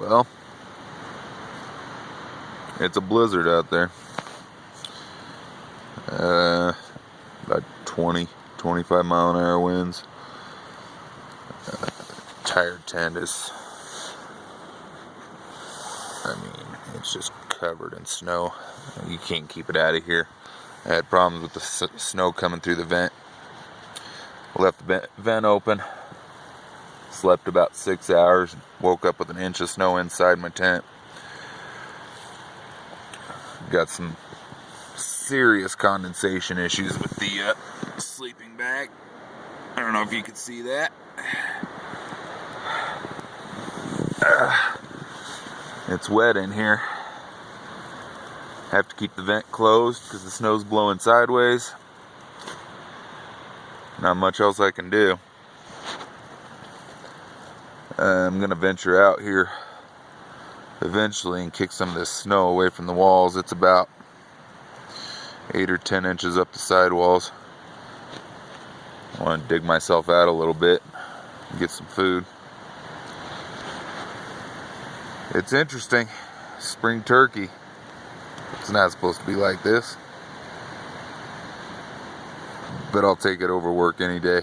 Well, it's a blizzard out there. About 20-25 mile an hour winds. Tired tent is, it's just covered in snow. You can't keep it out of here. I had problems with the snow coming through the vent. Left the vent open. Slept about 6 hours. Woke up with an inch of snow inside my tent. Got some serious condensation issues with the sleeping bag. I don't know if you can see that. It's wet in here. Have to keep the vent closed because the snow's blowing sideways. Not much else I can do. I'm gonna venture out here eventually and kick some of this snow away from the walls. It's about 8 or 10 inches up the sidewalls. I want to dig myself out a little bit and get some food. It's interesting. Spring turkey. It's not supposed to be like this. But I'll take it over work any day.